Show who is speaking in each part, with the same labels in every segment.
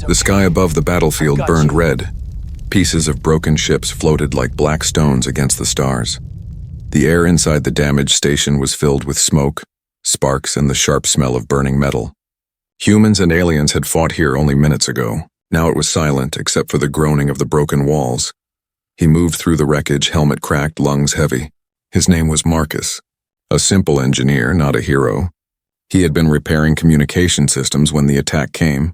Speaker 1: The sky above the battlefield burned red. Pieces of broken ships floated like black stones against the stars. The air inside the damaged station was filled with smoke, sparks, and the sharp smell of burning metal. Humans and aliens had fought here only minutes ago. Now it was silent, except for the groaning of the broken walls. He moved through the wreckage, helmet cracked, lungs heavy. His name was Marcus. A simple engineer, not a hero. He had been repairing communication systems when the attack came.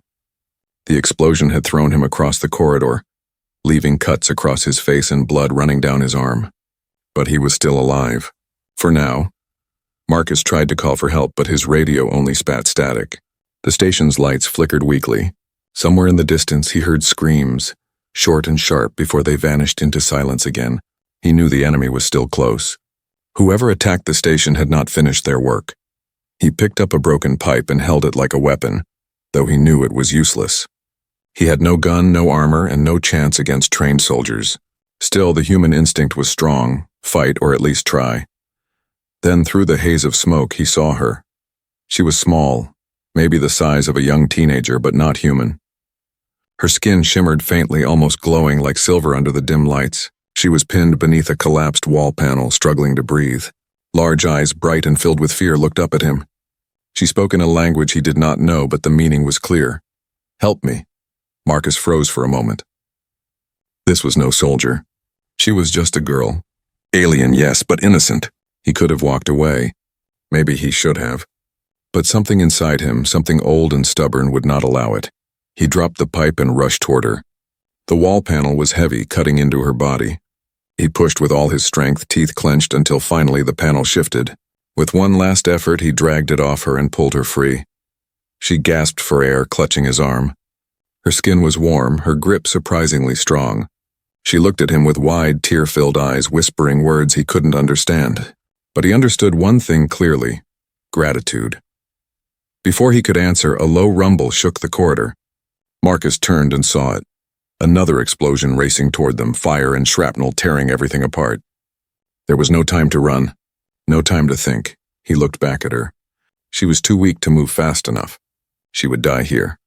Speaker 1: The explosion had thrown him across the corridor, leaving cuts across his face and blood running down his arm. But he was still alive. For now. Marcus tried to call for help, but his radio only spat static. The station's lights flickered weakly. Somewhere in the distance he heard screams, short and sharp before they vanished into silence again. He knew the enemy was still close. Whoever attacked the station had not finished their work. He picked up a broken pipe and held it like a weapon, though he knew it was useless. He had no gun, no armor, and no chance against trained soldiers. Still, the human instinct was strong. Fight, or at least try. Then, through the haze of smoke, he saw her. She was small, maybe the size of a young teenager, but not human. Her skin shimmered faintly, almost glowing like silver under the dim lights. She was pinned beneath a collapsed wall panel, struggling to breathe. Large eyes, bright and filled with fear, looked up at him. She spoke in a language he did not know, but the meaning was clear. "Help me." Marcus froze for a moment. This was no soldier. She was just a girl. Alien, yes, but innocent. He could have walked away. Maybe he should have. But something inside him, something old and stubborn, would not allow it. He dropped the pipe and rushed toward her. The wall panel was heavy, cutting into her body. He pushed with all his strength, teeth clenched, until finally the panel shifted. With one last effort, he dragged it off her and pulled her free. She gasped for air, clutching his arm. Her skin was warm, her grip surprisingly strong. She looked at him with wide, tear-filled eyes, whispering words he couldn't understand. But he understood one thing clearly: gratitude. Before he could answer, a low rumble shook the corridor. Marcus turned and saw it. Another explosion racing toward them, fire and shrapnel tearing everything apart. There was no time to run, no time to think. He looked back at her. She was too weak to move fast enough. She would die here.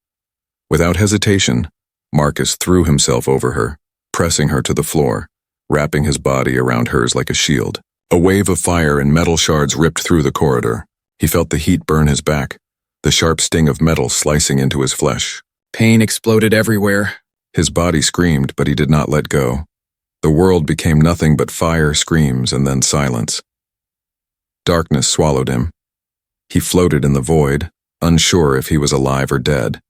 Speaker 1: Without hesitation, Marcus threw himself over her, pressing her to the floor, wrapping his body around hers like a shield. A wave of fire and metal shards ripped through the corridor. He felt the heat burn his back, the sharp sting of metal slicing into his flesh. Pain exploded everywhere. His body screamed, but he did not let go. The world became nothing but fire, screams, and then silence. Darkness swallowed him. He floated in the void, unsure if he was alive or dead.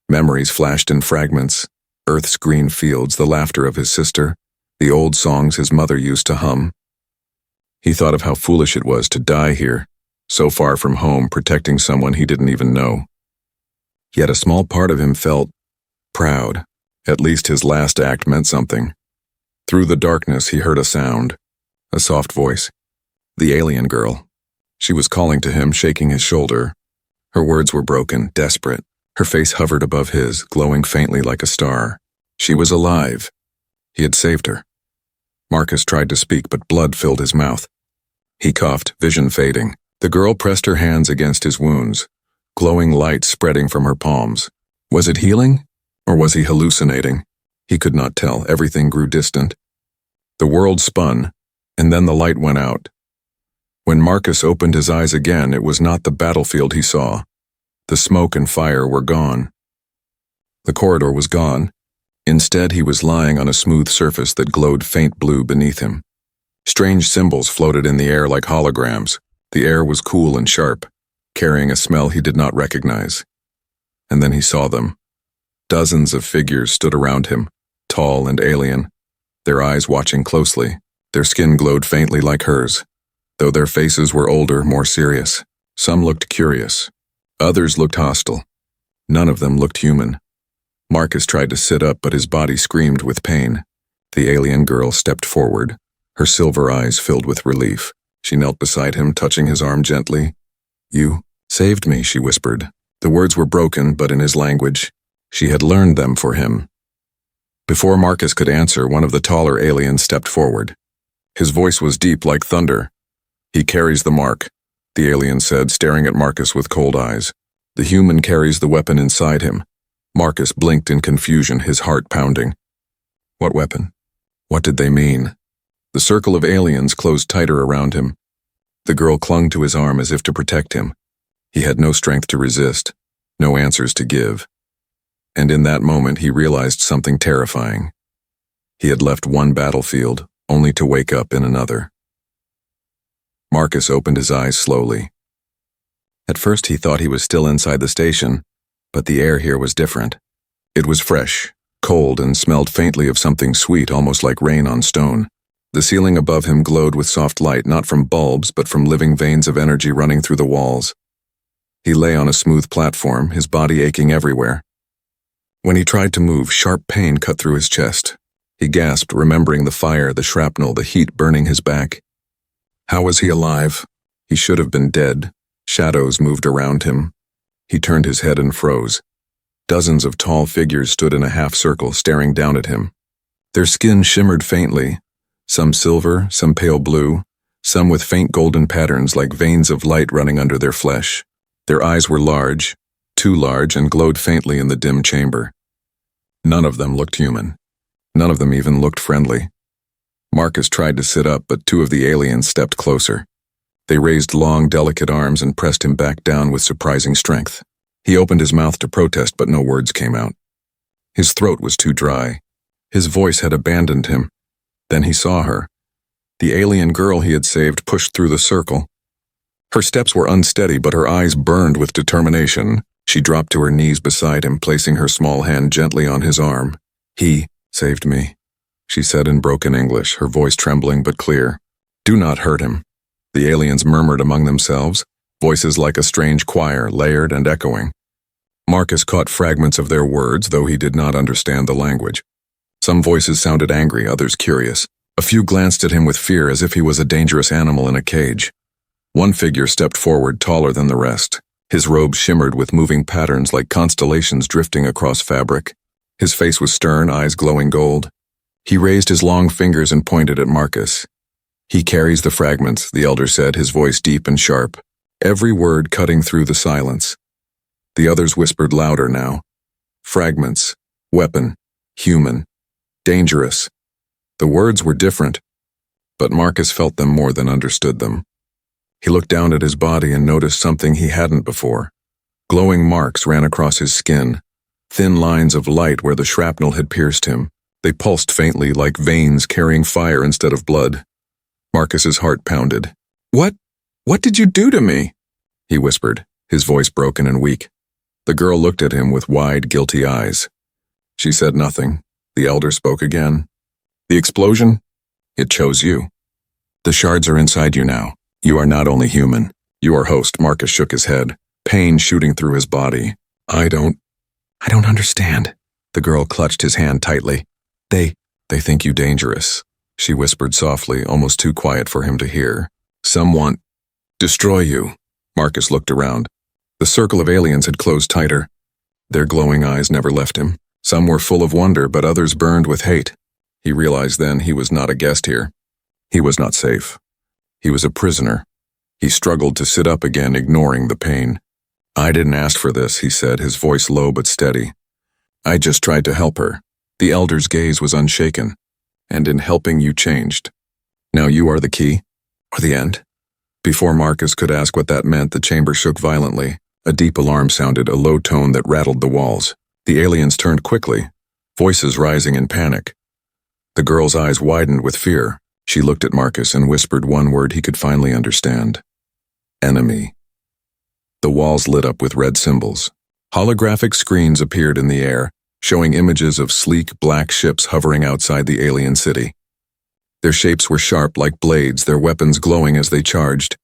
Speaker 1: Memories flashed in fragments: Earth's green fields, the laughter of his sister, the old songs his mother used to hum. He thought of how foolish it was to die here, so far from home, protecting someone he didn't even know. Yet a small part of him felt proud. At least his last act meant something. Through the darkness, he heard a sound, a soft voice. The alien girl. She was calling to him, shaking his shoulder. Her words were broken, desperate. Her face hovered above his, glowing faintly like a star. She was alive. He had saved her. Marcus tried to speak, but blood filled his mouth. He coughed, vision fading. The girl pressed her hands against his wounds, glowing light spreading from her palms. Was it healing, or was he hallucinating? He could not tell. Everything grew distant. The world spun, and then the light went out. When Marcus opened his eyes again, it was not the battlefield he saw. The smoke and fire were gone. The corridor was gone. Instead, he was lying on a smooth surface that glowed faint blue beneath him. Strange symbols floated in the air like holograms. The air was cool and sharp, carrying a smell he did not recognize. And then he saw them. Dozens of figures stood around him, tall and alien, their eyes watching closely. Their skin glowed faintly like hers, though their faces were older, more serious. Some looked curious. Others looked hostile. None of them looked human. Marcus tried to sit up, but his body screamed with pain. The alien girl stepped forward, her silver eyes filled with relief. She knelt beside him, touching his arm gently. "You saved me," she whispered. The words were broken, but in his language. She had learned them for him. Before Marcus could answer, one of the taller aliens stepped forward. His voice was deep like thunder. "He carries the mark," the alien said, staring at Marcus with cold eyes. "The human carries the weapon inside him. Marcus blinked in confusion, his heart pounding. What weapon? What did they mean? The circle of aliens closed tighter around him. The girl clung to his arm as if to protect him. He had no strength to resist, no answers to give. And in that moment he realized something terrifying. He had left one battlefield, only to wake up in another. Marcus opened his eyes slowly. At first he thought he was still inside the station, but the air here was different. It was fresh, cold, and smelled faintly of something sweet, almost like rain on stone. The ceiling above him glowed with soft light, not from bulbs, but from living veins of energy running through the walls. He lay on a smooth platform, his body aching everywhere. When he tried to move, sharp pain cut through his chest. He gasped, remembering the fire, the shrapnel, the heat burning his back. How was he alive? He should have been dead. Shadows moved around him. He turned his head and froze. Dozens of tall figures stood in a half-circle, staring down at him. Their skin shimmered faintly, some silver, some pale blue, some with faint golden patterns like veins of light running under their flesh. Their eyes were large, too large, and glowed faintly in the dim chamber. None of them looked human. None of them even looked friendly. Marcus tried to sit up, but two of the aliens stepped closer. They raised long, delicate arms and pressed him back down with surprising strength. He opened his mouth to protest, but no words came out. His throat was too dry. His voice had abandoned him. Then he saw her. The alien girl he had saved pushed through the circle. Her steps were unsteady, but her eyes burned with determination. She dropped to her knees beside him, placing her small hand gently on his arm. He saved me, she said in broken English, her voice trembling but clear. Do not hurt him. The aliens murmured among themselves, voices like a strange choir, layered and echoing. Marcus caught fragments of their words, though he did not understand the language. Some voices sounded angry, others curious. A few glanced at him with fear, as if he was a dangerous animal in a cage. One figure stepped forward, taller than the rest. His robe shimmered with moving patterns like constellations drifting across fabric. His face was stern, eyes glowing gold. He raised his long fingers and pointed at Marcus. He carries the fragments, the elder said, his voice deep and sharp, every word cutting through the silence. The others whispered louder now. Fragments, weapon, human, dangerous. The words were different, but Marcus felt them more than understood them. He looked down at his body and noticed something he hadn't before. Glowing marks ran across his skin, thin lines of light where the shrapnel had pierced him. They pulsed faintly like veins carrying fire instead of blood. Marcus's heart pounded. What did you do to me? He whispered, his voice broken and weak. The girl looked at him with wide, guilty eyes. She said nothing. The elder spoke again. The explosion? It chose you. The shards are inside you now. You are not only human. You are host. Marcus shook his head, pain shooting through his body. I don't understand. The girl clutched his hand tightly. They think you dangerous, she whispered softly, almost too quiet for him to hear. Some want destroy you. Marcus looked around. The circle of aliens had closed tighter. Their glowing eyes never left him. Some were full of wonder, but others burned with hate. He realized then he was not a guest here. He was not safe. He was a prisoner. He struggled to sit up again, ignoring the pain. I didn't ask for this, he said, his voice low but steady. I just tried to help her. The elder's gaze was unshaken. And in helping, you changed. Now you are the key? Or the end? Before Marcus could ask what that meant, the chamber shook violently. A deep alarm sounded, a low tone that rattled the walls. The aliens turned quickly, voices rising in panic. The girl's eyes widened with fear. She looked at Marcus and whispered one word he could finally understand. Enemy. The walls lit up with red symbols. Holographic screens appeared in the air, showing images of sleek black ships hovering outside the alien city. Their shapes were sharp like blades, their weapons glowing as they charged.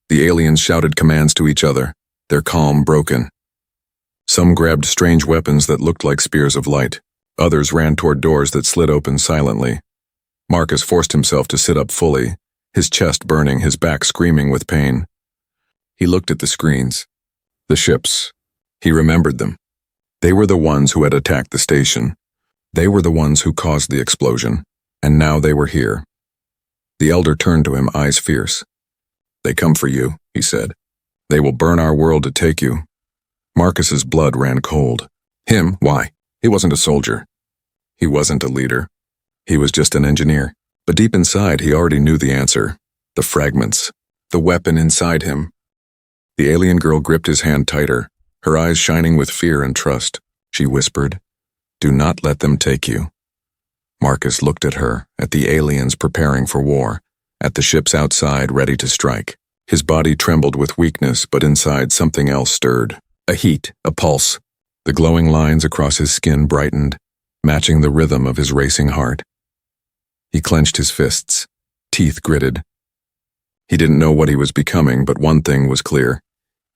Speaker 1: The aliens shouted commands to each other, their calm broken. Some grabbed strange weapons that looked like spears of light. Others ran toward doors that slid open silently. Marcus forced himself to sit up fully, his chest burning, his back screaming with pain. He looked at the screens. The ships. He remembered them. They were the ones who had attacked the station. They were the ones who caused the explosion, and now they were here. The elder turned to him, eyes fierce. They come for you, he said. They will burn our world to take you. Marcus's blood ran cold. Him? Why? He wasn't a soldier. He wasn't a leader. He was just an engineer. But deep inside, he already knew the answer. The fragments. The weapon inside him. The alien girl gripped his hand tighter, her eyes shining with fear and trust. She whispered, "Do not let them take you." Marcus looked at her, at the aliens preparing for war, at the ships outside ready to strike. His body trembled with weakness, but inside something else stirred. A heat, a pulse. The glowing lines across his skin brightened, matching the rhythm of his racing heart. He clenched his fists, teeth gritted. He didn't know what he was becoming, but one thing was clear.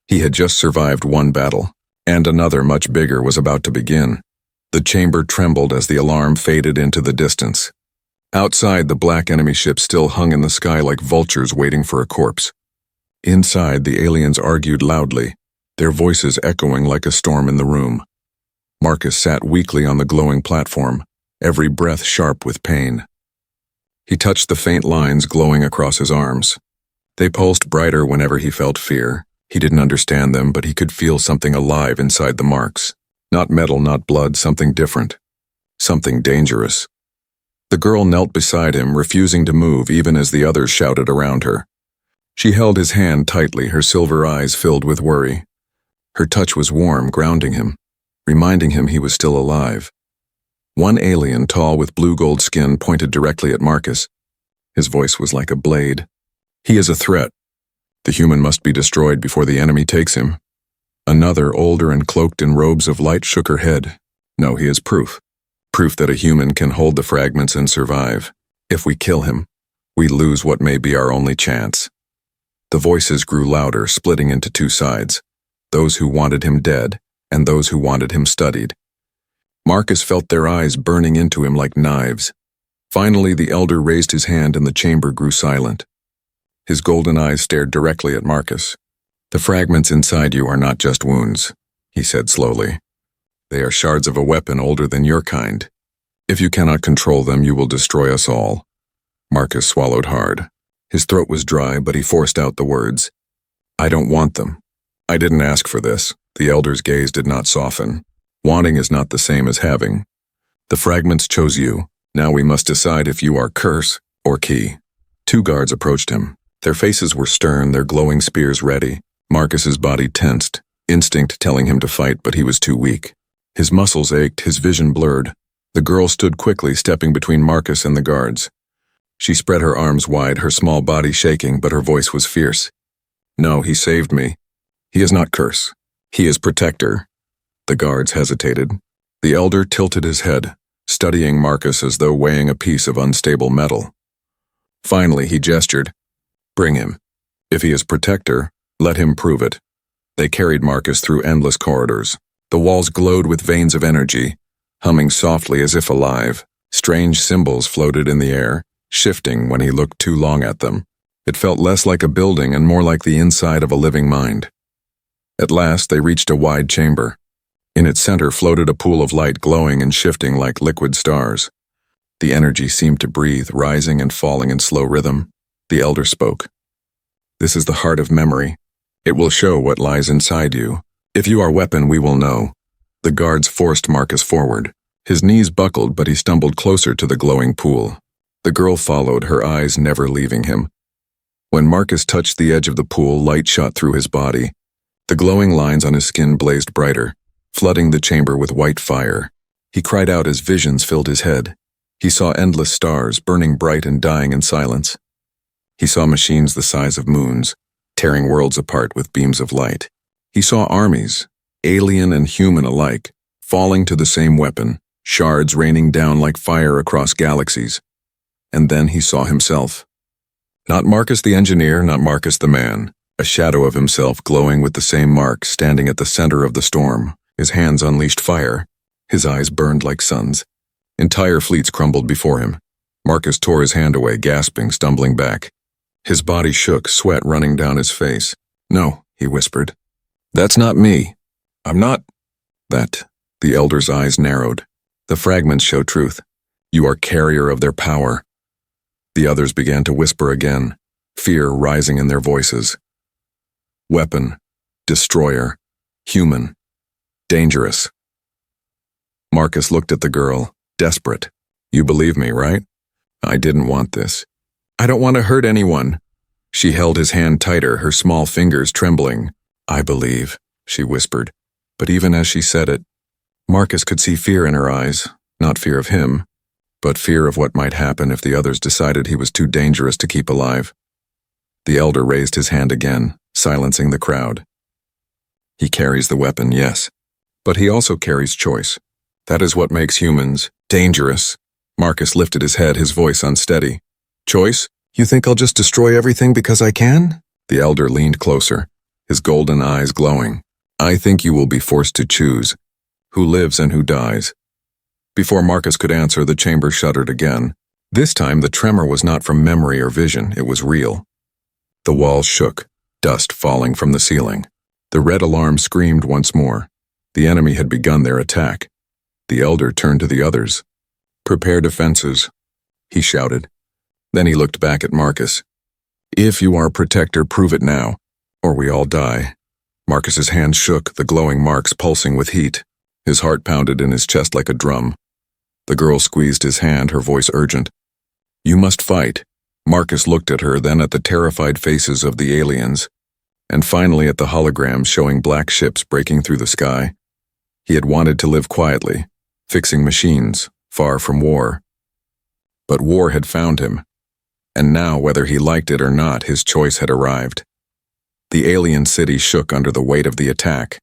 Speaker 1: He had just survived one battle, and another much bigger was about to begin. The chamber trembled as the alarm faded into the distance. Outside, the black enemy ships still hung in the sky like vultures waiting for a corpse. Inside, the aliens argued loudly, their voices echoing like a storm in the room. Marcus sat weakly on the glowing platform, every breath sharp with pain. He touched the faint lines glowing across his arms. They pulsed brighter whenever he felt fear. He didn't understand them, but he could feel something alive inside the marks. Not metal, not blood, something different. Something dangerous. The girl knelt beside him, refusing to move even as the others shouted around her. She held his hand tightly, her silver eyes filled with worry. Her touch was warm, grounding him, reminding him he was still alive. One alien, tall with blue-gold skin, pointed directly at Marcus. His voice was like a blade. "He is a threat. The human must be destroyed before the enemy takes him." Another, older and cloaked in robes of light, shook her head. "No, he is proof. Proof that a human can hold the fragments and survive. If we kill him, we lose what may be our only chance." The voices grew louder, splitting into two sides. Those who wanted him dead, and those who wanted him studied. Marcus felt their eyes burning into him like knives. Finally, the elder raised his hand and the chamber grew silent. His golden eyes stared directly at Marcus. "The fragments inside you are not just wounds," he said slowly. "They are shards of a weapon older than your kind. If you cannot control them, you will destroy us all." Marcus swallowed hard. His throat was dry, but he forced out the words. "I don't want them. I didn't ask for this." The elder's gaze did not soften. "Wanting is not the same as having. The fragments chose you. Now we must decide if you are curse or key." Two guards approached him. Their faces were stern, their glowing spears ready. Marcus's body tensed, instinct telling him to fight, but he was too weak. His muscles ached, his vision blurred. The girl stood quickly, stepping between Marcus and the guards. She spread her arms wide, her small body shaking, but her voice was fierce. "No, he saved me. He is not curse. He is protector." The guards hesitated. The elder tilted his head, studying Marcus as though weighing a piece of unstable metal. Finally, he gestured. "Bring him. If he is protector, let him prove it." They carried Marcus through endless corridors. The walls glowed with veins of energy, humming softly as if alive. Strange symbols floated in the air, shifting when he looked too long at them. It felt less like a building and more like the inside of a living mind. At last, they reached a wide chamber. In its center floated a pool of light glowing and shifting like liquid stars. The energy seemed to breathe, rising and falling in slow rhythm. The elder spoke. "This is the heart of memory. It will show what lies inside you. If you are weapon, we will know." The guards forced Marcus forward. His knees buckled, but he stumbled closer to the glowing pool. The girl followed, her eyes never leaving him. When Marcus touched the edge of the pool, light shot through his body. The glowing lines on his skin blazed brighter, flooding the chamber with white fire. He cried out as visions filled his head. He saw endless stars, burning bright and dying in silence. He saw machines the size of moons, tearing worlds apart with beams of light. He saw armies, alien and human alike, falling to the same weapon, shards raining down like fire across galaxies. And then he saw himself. Not Marcus the engineer, not Marcus the man, a shadow of himself glowing with the same mark, standing at the center of the storm. His hands unleashed fire. His eyes burned like suns. Entire fleets crumbled before him. Marcus tore his hand away, gasping, stumbling back. His body shook, sweat running down his face. "No," he whispered. "That's not me. I'm not that." The elder's eyes narrowed. "The fragments show truth. You are carrier of their power." The others began to whisper again, fear rising in their voices. "Weapon, destroyer, human, dangerous." Marcus looked at the girl, desperate. You believe me, right? I didn't want this. I don't want to hurt anyone. She held his hand tighter, her small fingers trembling. I believe, she whispered. But even as she said it, Marcus could see fear in her eyes, not fear of him, but fear of what might happen if the others decided he was too dangerous to keep alive. The elder raised his hand again, silencing the crowd. He carries the weapon, yes, but he also carries choice. That is what makes humans dangerous. Marcus lifted his head, his voice unsteady. Choice? You think I'll just destroy everything because I can? The elder leaned closer, his golden eyes glowing. I think you will be forced to choose who lives and who dies. Before Marcus could answer, the chamber shuddered again. This time the tremor was not from memory or vision, it was real. The walls shook, dust falling from the ceiling. The red alarm screamed once more. The enemy had begun their attack. The elder turned to the others. Prepare defenses, he shouted. Then he looked back at Marcus. If you are a protector, prove it now, or we all die. Marcus's hand shook, the glowing marks pulsing with heat. His heart pounded in his chest like a drum. The girl squeezed his hand, her voice urgent. You must fight. Marcus looked at her, then at the terrified faces of the aliens, and finally at the holograms showing black ships breaking through the sky. He had wanted to live quietly, fixing machines, far from war. But war had found him, and now, whether he liked it or not, his choice had arrived. The alien city shook under the weight of the attack.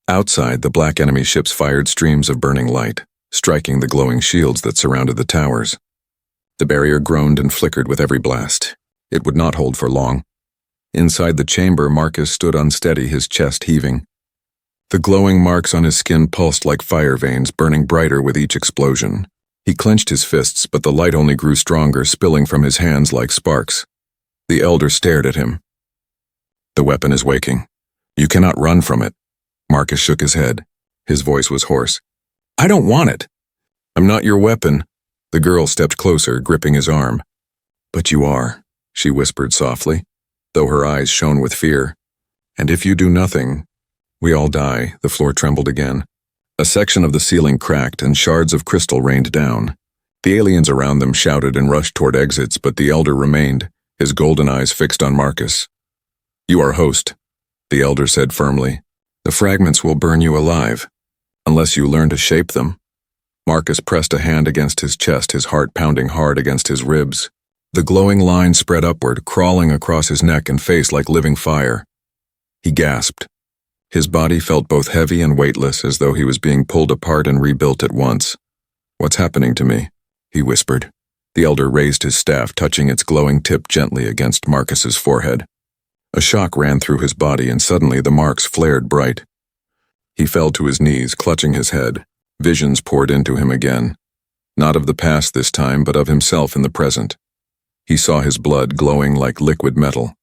Speaker 1: Outside, the black enemy ships fired streams of burning light, striking the glowing shields that surrounded the towers. The barrier groaned and flickered with every blast. It would not hold for long. Inside the chamber, Marcus stood unsteady, his chest heaving. The glowing marks on his skin pulsed like fire veins, burning brighter with each explosion. He clenched his fists, but the light only grew stronger, spilling from his hands like sparks. The elder stared at him. The weapon is waking. You cannot run from it. Marcus shook his head. His voice was hoarse. I don't want it. I'm not your weapon. The girl stepped closer, gripping his arm. But you are, she whispered softly, though her eyes shone with fear. And if you do nothing, we all die. The floor trembled again. A section of the ceiling cracked and shards of crystal rained down. The aliens around them shouted and rushed toward exits, but the elder remained, his golden eyes fixed on Marcus. You are host, the elder said firmly. The fragments will burn you alive, unless you learn to shape them. Marcus pressed a hand against his chest, his heart pounding hard against his ribs. The glowing line spread upward, crawling across his neck and face like living fire. He gasped. His body felt both heavy and weightless, as though he was being pulled apart and rebuilt at once. What's happening to me? He whispered. The elder raised his staff, touching its glowing tip gently against Marcus's forehead. A shock ran through his body, and suddenly the marks flared bright. He fell to his knees, clutching his head. Visions poured into him again. Not of the past this time, but of himself in the present. He saw his blood glowing like liquid metal.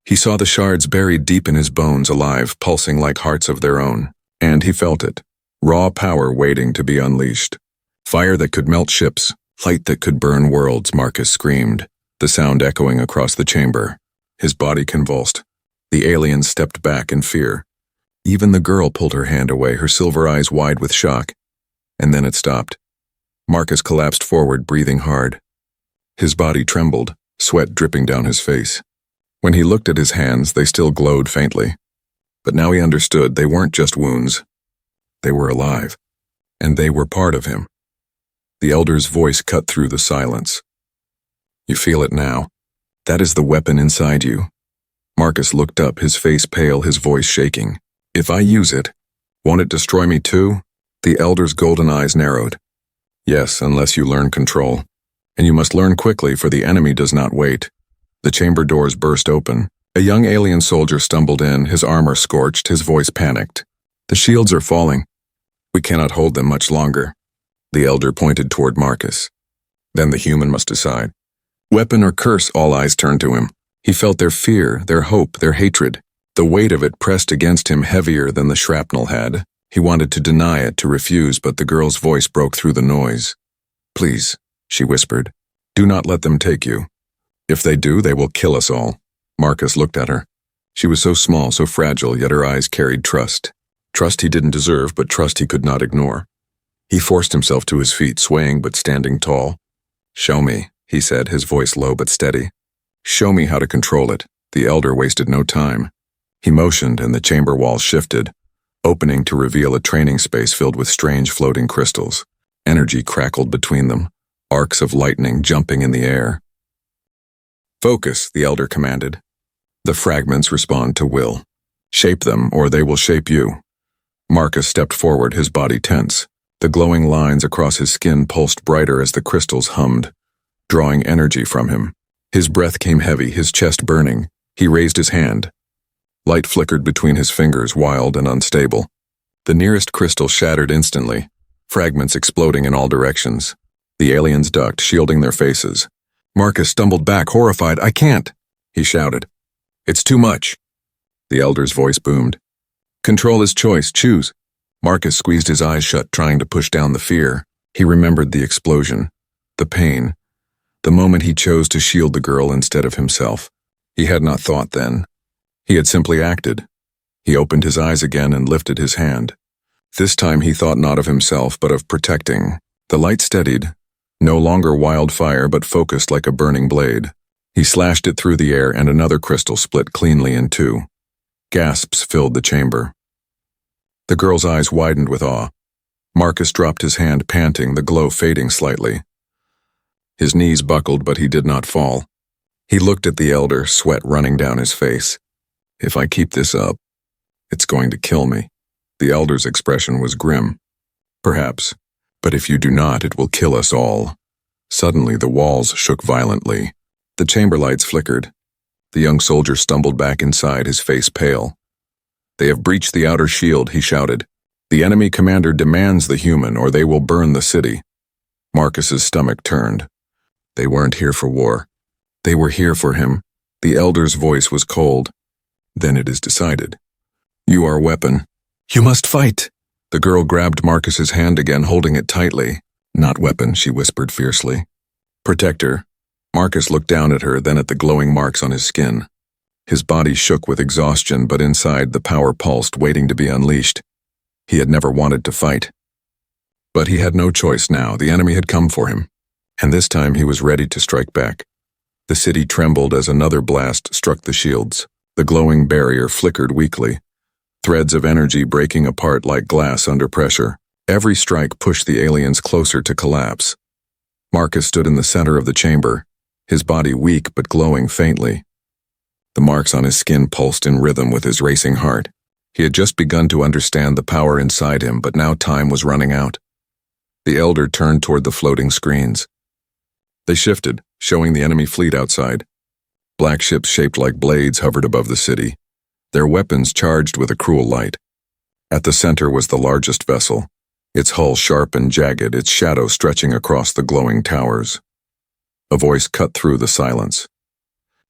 Speaker 1: He saw the shards buried deep in his bones, alive, pulsing like hearts of their own. And he felt it. Raw power waiting to be unleashed. Fire that could melt ships, light that could burn worlds, Marcus screamed, the sound echoing across the chamber. His body convulsed. The aliens stepped back in fear. Even the girl pulled her hand away, her silver eyes wide with shock. And then it stopped. Marcus collapsed forward, breathing hard. His body trembled, sweat dripping down his face. When he looked at his hands, they still glowed faintly. But now he understood they weren't just wounds. They were alive, and they were part of him. The elder's voice cut through the silence. You feel it now. That is the weapon inside you. Marcus looked up, his face pale, his voice shaking. If I use it, won't it destroy me too? The elder's golden eyes narrowed. Yes, unless you learn control. And you must learn quickly, for the enemy does not wait. The chamber doors burst open. A young alien soldier stumbled in, his armor scorched, his voice panicked. The shields are falling. We cannot hold them much longer. The elder pointed toward Marcus. Then the human must decide. Weapon or curse, all eyes turned to him. He felt their fear, their hope, their hatred. The weight of it pressed against him heavier than the shrapnel had. He wanted to deny it, to refuse, but the girl's voice broke through the noise. Please, she whispered, do not let them take you. If they do, they will kill us all. Marcus looked at her. She was so small, so fragile, yet her eyes carried trust. Trust he didn't deserve, but trust he could not ignore. He forced himself to his feet, swaying but standing tall. "Show me," he said, his voice low but steady. "Show me how to control it." The elder wasted no time. He motioned and the chamber walls shifted, opening to reveal a training space filled with strange floating crystals. Energy crackled between them, arcs of lightning jumping in the air. "Focus," the elder commanded. "The fragments respond to will. Shape them, or they will shape you." Marcus stepped forward, his body tense. The glowing lines across his skin pulsed brighter as the crystals hummed, drawing energy from him. His breath came heavy, his chest burning. He raised his hand. Light flickered between his fingers, wild and unstable. The nearest crystal shattered instantly, fragments exploding in all directions. The aliens ducked, shielding their faces. Marcus stumbled back, horrified. "I can't," he shouted. "It's too much." The elder's voice boomed. "Control his choice, choose." Marcus squeezed his eyes shut, trying to push down the fear. He remembered the explosion, the pain, the moment he chose to shield the girl instead of himself. He had not thought then. He had simply acted. He opened his eyes again and lifted his hand. This time he thought not of himself, but of protecting. The light steadied, no longer wildfire but focused like a burning blade. He slashed it through the air and another crystal split cleanly in two. Gasps filled the chamber. The girl's eyes widened with awe. Marcus dropped his hand, panting, the glow fading slightly. His knees buckled, but he did not fall. He looked at the elder, sweat running down his face. "If I keep this up, it's going to kill me." The elder's expression was grim. "Perhaps, but if you do not, it will kill us all." Suddenly, the walls shook violently. The chamber lights flickered. The young soldier stumbled back inside, his face pale. "They have breached the outer shield," he shouted. "The enemy commander demands the human, or they will burn the city." Marcus's stomach turned. They weren't here for war. They were here for him. The elder's voice was cold. "Then it is decided. You are a weapon. You must fight." The girl grabbed Marcus's hand again, holding it tightly. "Not weapon," she whispered fiercely. "Protector." Marcus looked down at her, then at the glowing marks on his skin. His body shook with exhaustion, but inside the power pulsed, waiting to be unleashed. He had never wanted to fight. But he had no choice now. The enemy had come for him. And this time he was ready to strike back. The city trembled as another blast struck the shields. The glowing barrier flickered weakly, threads of energy breaking apart like glass under pressure. Every strike pushed the aliens closer to collapse. Marcus stood in the center of the chamber, his body weak but glowing faintly. The marks on his skin pulsed in rhythm with his racing heart. He had just begun to understand the power inside him, but now time was running out. The elder turned toward the floating screens. They shifted, showing the enemy fleet outside. Black ships shaped like blades hovered above the city, their weapons charged with a cruel light. At the center was the largest vessel, its hull sharp and jagged, its shadow stretching across the glowing towers. A voice cut through the silence.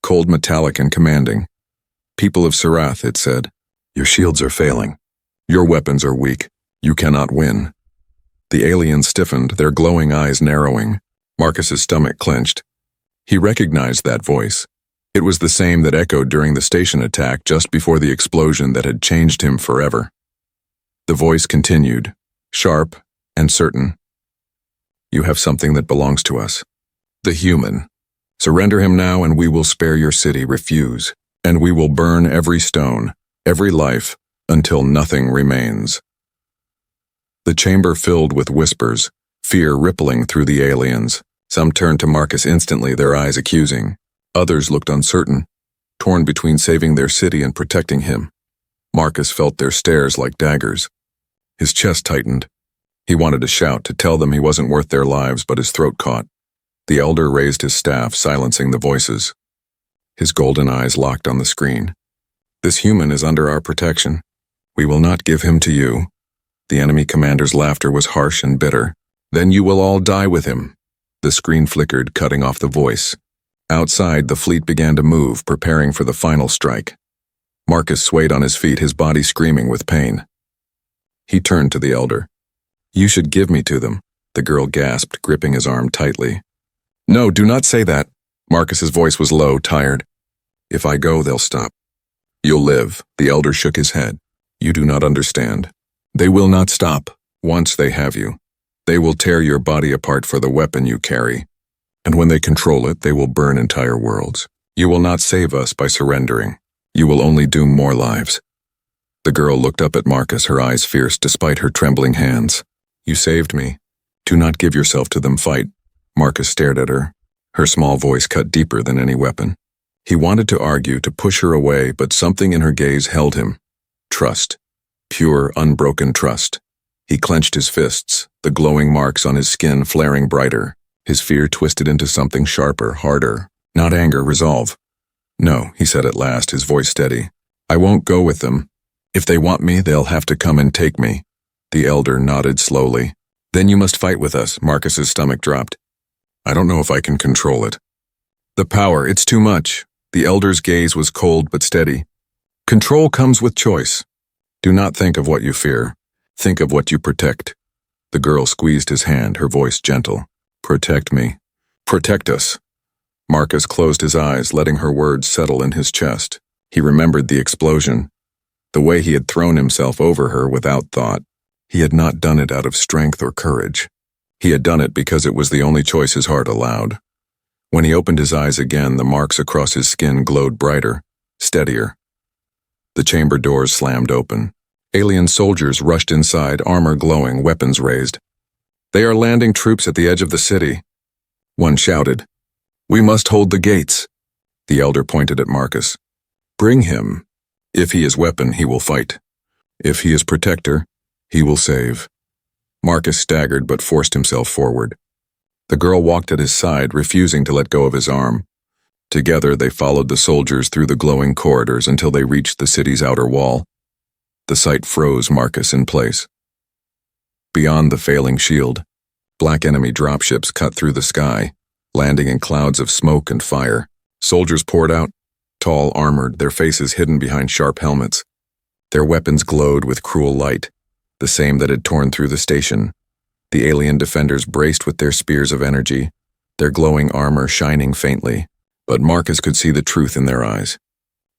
Speaker 1: Cold, metallic, and commanding. "People of Sarath," it said, "your shields are failing. Your weapons are weak. You cannot win." The aliens stiffened, their glowing eyes narrowing. Marcus's stomach clenched. He recognized that voice. It was the same that echoed during the station attack just before the explosion that had changed him forever. The voice continued, sharp and certain. "You have something that belongs to us. The human. Surrender him now and we will spare your city. Refuse, and we will burn every stone, every life, until nothing remains." The chamber filled with whispers, fear rippling through the aliens. Some turned to Marcus instantly, their eyes accusing. Others looked uncertain, torn between saving their city and protecting him. Marcus felt their stares like daggers. His chest tightened. He wanted to shout, to tell them he wasn't worth their lives, but his throat caught. The elder raised his staff, silencing the voices. His golden eyes locked on the screen. "This human is under our protection. We will not give him to you." The enemy commander's laughter was harsh and bitter. "Then you will all die with him." The screen flickered, cutting off the voice. Outside, the fleet began to move, preparing for the final strike. Marcus swayed on his feet, his body screaming with pain. He turned to the elder. "You should give me to them," the girl gasped, gripping his arm tightly. "No, do not say that." Marcus's voice was low, tired. "If I go, they'll stop. You'll live." The elder shook his head. "You do not understand. They will not stop once they have you. They will tear your body apart for the weapon you carry. And when they control it, they will burn entire worlds. You will not save us by surrendering. You will only doom more lives. The girl looked up at Marcus, her eyes fierce despite her trembling hands. You saved me. Do not give yourself to them, fight. Marcus stared at her. Her small voice cut deeper than any weapon. He wanted to argue, to push her away, but something in her gaze held him. Trust. Pure, unbroken trust. He clenched his fists, the glowing marks on his skin flaring brighter. His fear twisted into something sharper, harder. Not anger, resolve. No, he said at last, his voice steady. I won't go with them. If they want me, they'll have to come and take me. The elder nodded slowly. Then you must fight with us. Marcus's stomach dropped. I don't know if I can control it. The power, it's too much. The elder's gaze was cold but steady. Control comes with choice. Do not think of what you fear. Think of what you protect. The girl squeezed his hand, her voice gentle. Protect me. Protect us. Marcus closed his eyes, letting her words settle in his chest. He remembered the explosion. The way he had thrown himself over her without thought. He had not done it out of strength or courage. He had done it because it was the only choice his heart allowed. When he opened his eyes again, the marks across his skin glowed brighter, steadier. The chamber doors slammed open. Alien soldiers rushed inside, armor glowing, weapons raised. They are landing troops at the edge of the city. One shouted. We must hold the gates. The elder pointed at Marcus. Bring him. If he is weapon, he will fight. If he is protector, he will save. Marcus staggered but forced himself forward. The girl walked at his side, refusing to let go of his arm. Together they followed the soldiers through the glowing corridors until they reached the city's outer wall. The sight froze Marcus in place. Beyond the failing shield, black enemy dropships cut through the sky, landing in clouds of smoke and fire. Soldiers poured out, tall, armored, their faces hidden behind sharp helmets. Their weapons glowed with cruel light, the same that had torn through the station. The alien defenders braced with their spears of energy, their glowing armor shining faintly, but Marcus could see the truth in their eyes.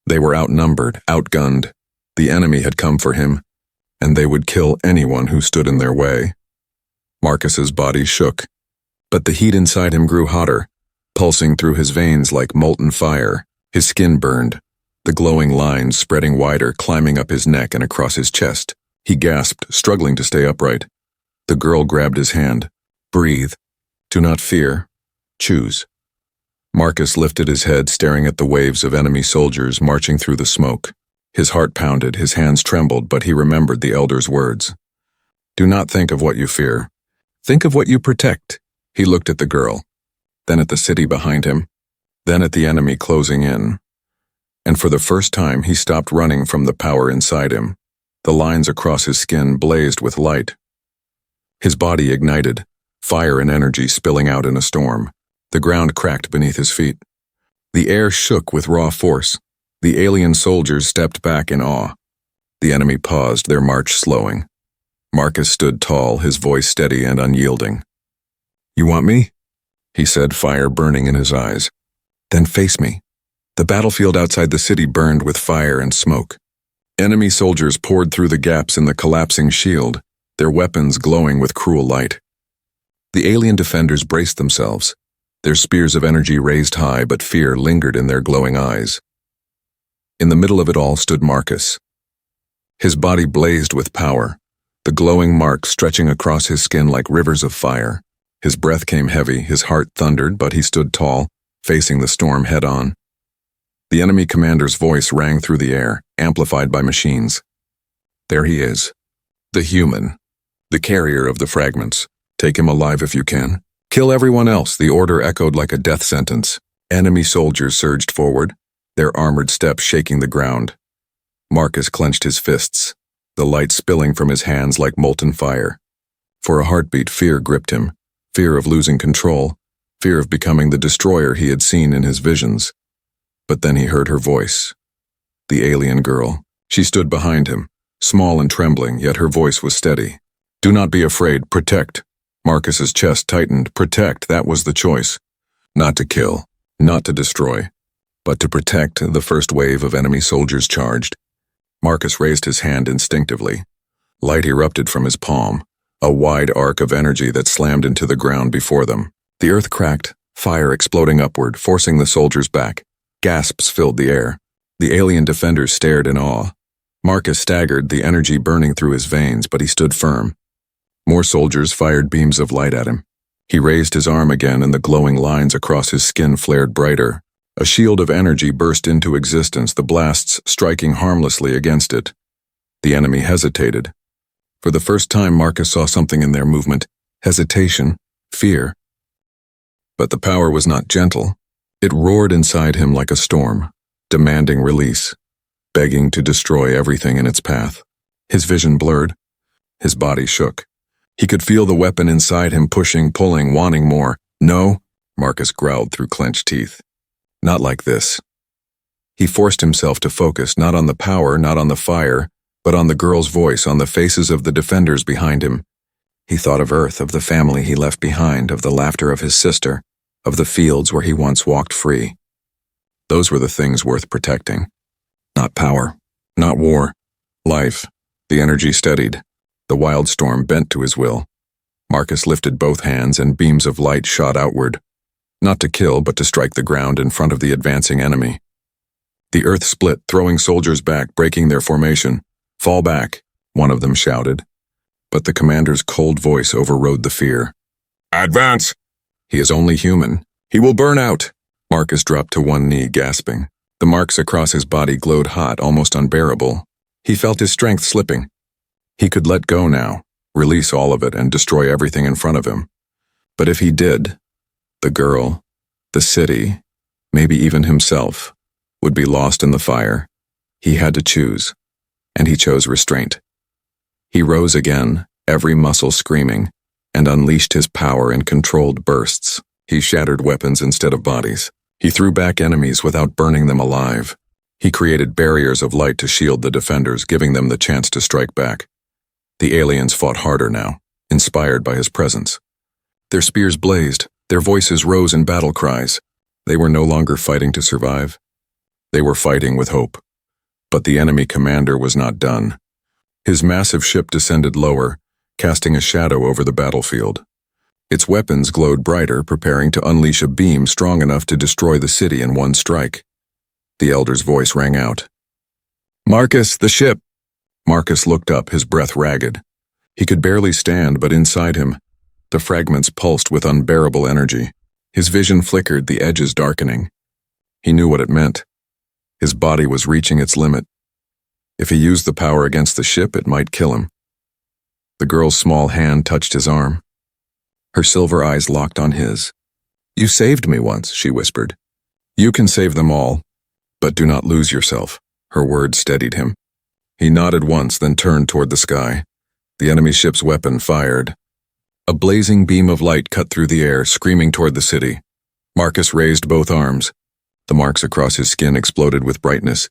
Speaker 1: They were outnumbered, outgunned. The enemy had come for him, and they would kill anyone who stood in their way. Marcus's body shook, but the heat inside him grew hotter, pulsing through his veins like molten fire. His skin burned, the glowing lines spreading wider, climbing up his neck and across his chest. He gasped, struggling to stay upright. The girl grabbed his hand. Breathe. Do not fear. Choose. Marcus lifted his head, staring at the waves of enemy soldiers marching through the smoke. His heart pounded, his hands trembled, but he remembered the elder's words. Do not think of what you fear. Think of what you protect. He looked at the girl, then at the city behind him, then at the enemy closing in. And for the first time, he stopped running from the power inside him. The lines across his skin blazed with light. His body ignited, fire and energy spilling out in a storm. The ground cracked beneath his feet. The air shook with raw force. The alien soldiers stepped back in awe. The enemy paused, their march slowing. Marcus stood tall, his voice steady and unyielding. You want me? He said, fire burning in his eyes. Then face me. The battlefield outside the city burned with fire and smoke. Enemy soldiers poured through the gaps in the collapsing shield, their weapons glowing with cruel light. The alien defenders braced themselves, their spears of energy raised high, but fear lingered in their glowing eyes. In the middle of it all stood Marcus. His body blazed with power, the glowing marks stretching across his skin like rivers of fire. His breath came heavy, his heart thundered, but he stood tall, facing the storm head-on. The enemy commander's voice rang through the air, amplified by machines. There he is. The human. The carrier of the fragments. Take him alive if you can. Kill everyone else, the order echoed like a death sentence. Enemy soldiers surged forward, their armored steps shaking the ground. Marcus clenched his fists, the light spilling from his hands like molten fire. For a heartbeat, fear gripped him. Fear of losing control. Fear of becoming the destroyer he had seen in his visions. But then he heard her voice. The alien girl. She stood behind him, small and trembling, yet her voice was steady. Do not be afraid, protect. Marcus's chest tightened. Protect, that was the choice. Not to kill, not to destroy, but to protect. The first wave of enemy soldiers charged. Marcus raised his hand instinctively. Light erupted from his palm, a wide arc of energy that slammed into the ground before them. The earth cracked, fire exploding upward, forcing the soldiers back. Gasps filled the air. The alien defenders stared in awe. Marcus staggered, the energy burning through his veins, but he stood firm. More soldiers fired beams of light at him. He raised his arm again, and the glowing lines across his skin flared brighter. A shield of energy burst into existence, the blasts striking harmlessly against it. The enemy hesitated. For the first time, Marcus saw something in their movement: hesitation, fear. But the power was not gentle. It roared inside him like a storm, demanding release, begging to destroy everything in its path. His vision blurred. His body shook. He could feel the weapon inside him pushing, pulling, wanting more. No, Marcus growled through clenched teeth. Not like this. He forced himself to focus not on the power, not on the fire, but on the girl's voice, on the faces of the defenders behind him. He thought of Earth, of the family he left behind, of the laughter of his sister, of the fields where he once walked free. Those were the things worth protecting. Not power, not war, life. The energy steadied. The wild storm bent to his will. Marcus lifted both hands, and beams of light shot outward. Not to kill, but to strike the ground in front of the advancing enemy. The earth split, throwing soldiers back, breaking their formation. "Fall back," one of them shouted. But the commander's cold voice overrode the fear. "Advance! He is only human. He will burn out." Marcus dropped to one knee, gasping. The marks across his body glowed hot, almost unbearable. He felt his strength slipping. He could let go now, release all of it, and destroy everything in front of him. But if he did, the girl, the city, maybe even himself, would be lost in the fire. He had to choose, and he chose restraint. He rose again, every muscle screaming, and unleashed his power in controlled bursts. He shattered weapons instead of bodies. He threw back enemies without burning them alive. He created barriers of light to shield the defenders, giving them the chance to strike back. The aliens fought harder now, inspired by his presence. Their spears blazed, their voices rose in battle cries. They were no longer fighting to survive. They were fighting with hope. But the enemy commander was not done. His massive ship descended lower, casting a shadow over the battlefield. Its weapons glowed brighter, preparing to unleash a beam strong enough to destroy the city in one strike. The elder's voice rang out. "Marcus, the ship!" Marcus looked up, his breath ragged. He could barely stand, but inside him, the fragments pulsed with unbearable energy. His vision flickered, the edges darkening. He knew what it meant. His body was reaching its limit. If he used the power against the ship, it might kill him. The girl's small hand touched his arm. Her silver eyes locked on his. "You saved me once," she whispered. "You can save them all, but do not lose yourself." Her words steadied him. He nodded once, then turned toward the sky. The enemy ship's weapon fired. A blazing beam of light cut through the air, screaming toward the city. Marcus raised both arms. The marks across his skin exploded with brightness,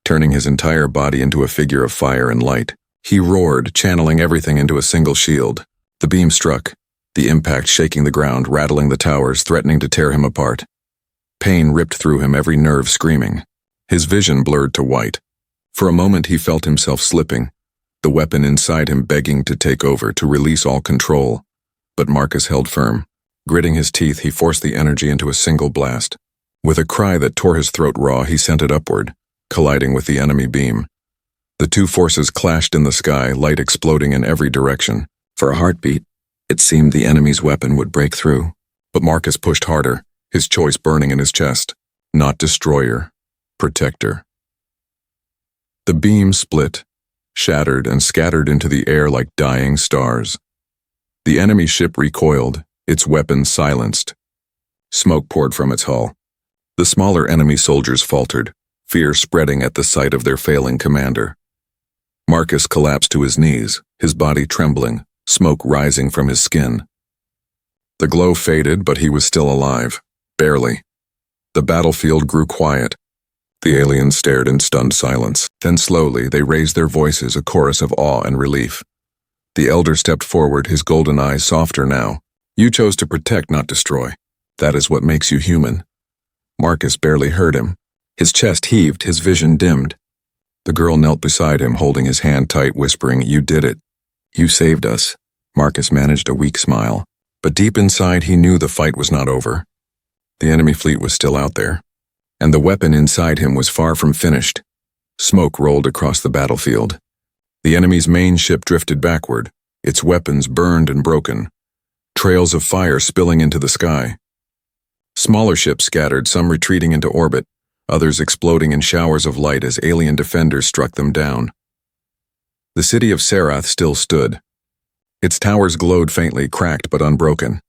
Speaker 1: turning his entire body into a figure of fire and light. He roared, channeling everything into a single shield. The beam struck, the impact shaking the ground, rattling the towers, threatening to tear him apart. Pain ripped through him, every nerve screaming. His vision blurred to white. For a moment he felt himself slipping, the weapon inside him begging to take over, to release all control. But Marcus held firm. Gritting his teeth, he forced the energy into a single blast. With a cry that tore his throat raw, he sent it upward, colliding with the enemy beam. The two forces clashed in the sky, light exploding in every direction. For a heartbeat, it seemed the enemy's weapon would break through. But Marcus pushed harder, his choice burning in his chest. Not destroyer, protector. The beam split, shattered, and scattered into the air like dying stars. The enemy ship recoiled, its weapons silenced. Smoke poured from its hull. The smaller enemy soldiers faltered, fear spreading at the sight of their failing commander. Marcus collapsed to his knees, his body trembling, smoke rising from his skin. The glow faded, but he was still alive, barely. The battlefield grew quiet. The aliens stared in stunned silence. Then slowly they raised their voices, a chorus of awe and relief. The elder stepped forward, his golden eyes softer now. "You chose to protect, not destroy. That is what makes you human." Marcus barely heard him. His chest heaved, his vision dimmed. The girl knelt beside him, holding his hand tight, whispering, "You did it. You saved us. Marcus managed a weak smile, but deep inside he knew the fight was not over. The enemy fleet was still out there, and the weapon inside him was far from finished. Smoke rolled across the battlefield. The enemy's main ship drifted backward, its weapons burned and broken, trails of fire spilling into the sky. Smaller ships scattered, some retreating into orbit, others exploding in showers of light as alien defenders struck them down. The city of Sarath still stood. Its towers glowed faintly, cracked but unbroken.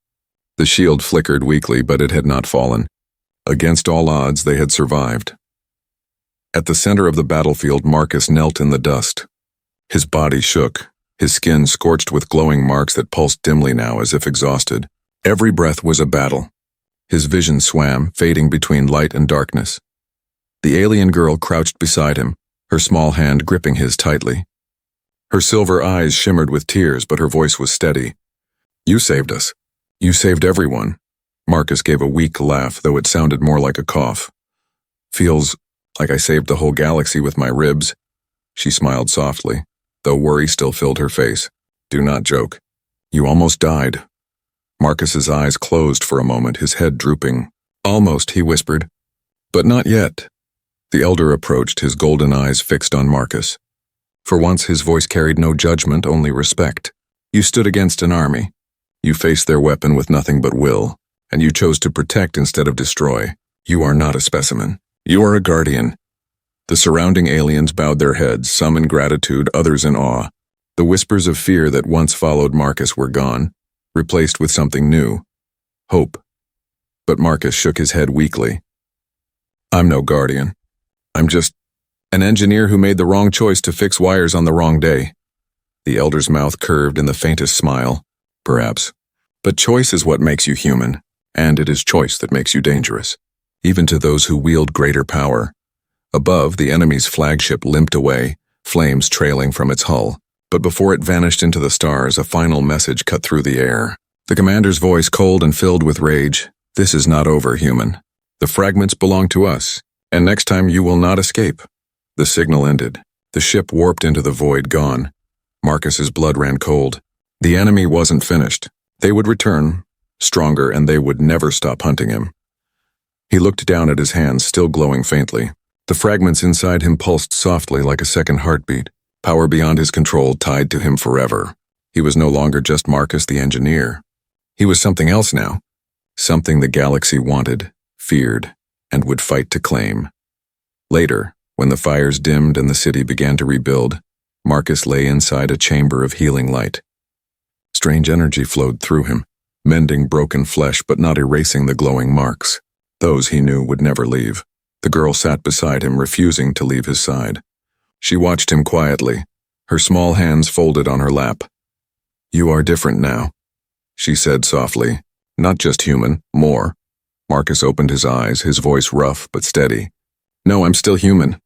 Speaker 1: The shield flickered weakly, but it had not fallen. Against all odds, they had survived. At the center of the battlefield, Marcus knelt in the dust. His body shook, his skin scorched with glowing marks that pulsed dimly now as if exhausted. Every breath was a battle. His vision swam, fading between light and darkness. The alien girl crouched beside him, her small hand gripping his tightly. Her silver eyes shimmered with tears, but her voice was steady. "You saved us. You saved everyone." Marcus gave a weak laugh, though it sounded more like a cough. "Feels like I saved the whole galaxy with my ribs." She smiled softly, though worry still filled her face. "Do not joke. You almost died." Marcus's eyes closed for a moment, his head drooping. "Almost," he whispered. "But not yet." The elder approached, his golden eyes fixed on Marcus. For once his voice carried no judgment, only respect. "You stood against an army. You faced their weapon with nothing but will, and you chose to protect instead of destroy. You are not a specimen. You are a guardian." The surrounding aliens bowed their heads, some in gratitude, others in awe. The whispers of fear that once followed Marcus were gone, replaced with something new. Hope. But Marcus shook his head weakly. "I'm no guardian. I'm just an engineer who made the wrong choice to fix wires on the wrong day." The elder's mouth curved in the faintest smile. "Perhaps. But choice is what makes you human, and it is choice that makes you dangerous, even to those who wield greater power." Above, the enemy's flagship limped away, flames trailing from its hull. But before it vanished into the stars, a final message cut through the air. The commander's voice, cold and filled with rage. "This is not over, human. The fragments belong to us, and next time you will not escape." The signal ended. The ship warped into the void, gone. Marcus's blood ran cold. The enemy wasn't finished. They would return, stronger, and they would never stop hunting him. He looked down at his hands, still glowing faintly. The fragments inside him pulsed softly like a second heartbeat, power beyond his control tied to him forever. He was no longer just Marcus the engineer. He was something else now, something the galaxy wanted, feared, and would fight to claim. Later, when the fires dimmed and the city began to rebuild, Marcus lay inside a chamber of healing light. Strange energy flowed through him, mending broken flesh but not erasing the glowing marks. Those he knew would never leave. The girl sat beside him, refusing to leave his side. She watched him quietly, her small hands folded on her lap. "You are different now," she said softly. "Not just human, more." Marcus opened his eyes, his voice rough but steady. "No, I'm still human.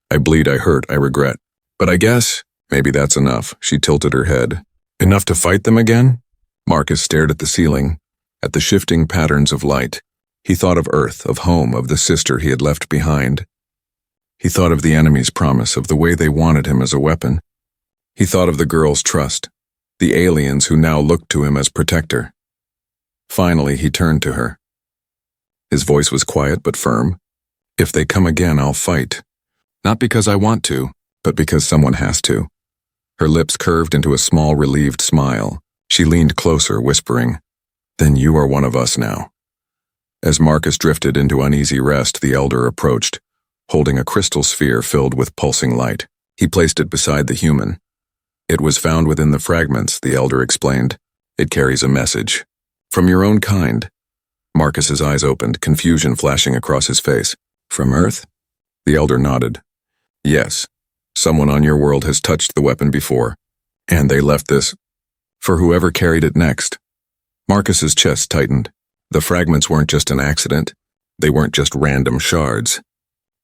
Speaker 1: I bleed, I hurt, I regret. But I guess maybe that's enough." She tilted her head. "Enough to fight them again?" Marcus stared at the ceiling, at the shifting patterns of light. He thought of Earth, of home, of the sister he had left behind. He thought of the enemy's promise, of the way they wanted him as a weapon. He thought of the girl's trust, the aliens who now looked to him as protector. Finally, he turned to her. His voice was quiet but firm. "If they come again, I'll fight. Not because I want to, but because someone has to." Her lips curved into a small, relieved smile. She leaned closer, whispering, "Then you are one of us now." As Marcus drifted into uneasy rest, the elder approached, holding a crystal sphere filled with pulsing light. He placed it beside the human. "It was found within the fragments," the elder explained. "It carries a message. From your own kind." Marcus's eyes opened, confusion flashing across his face. "From Earth?" The elder nodded. "Yes. Someone on your world has touched the weapon before, and they left this for whoever carried it next." Marcus's chest tightened. The fragments weren't just an accident. They weren't just random shards.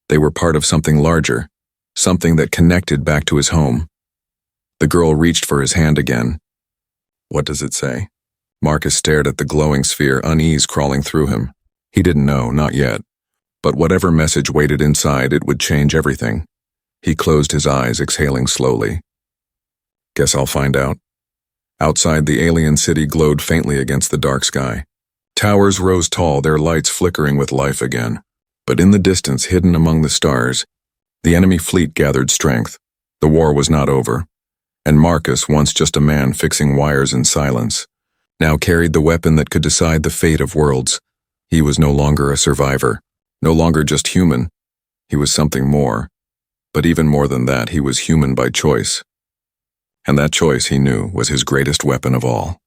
Speaker 1: They were part of something larger, something that connected back to his home. The girl reached for his hand again. "What does it say?" Marcus stared at the glowing sphere, unease crawling through him. He didn't know, not yet. But whatever message waited inside, it would change everything. He closed his eyes, exhaling slowly. "Guess I'll find out." Outside, the alien city glowed faintly against the dark sky. Towers rose tall, their lights flickering with life again. But in the distance, hidden among the stars, the enemy fleet gathered strength. The war was not over. And Marcus, once just a man fixing wires in silence, now carried the weapon that could decide the fate of worlds. He was no longer a survivor, no longer just human. He was something more. But even more than that, he was human by choice. And that choice, he knew, was his greatest weapon of all.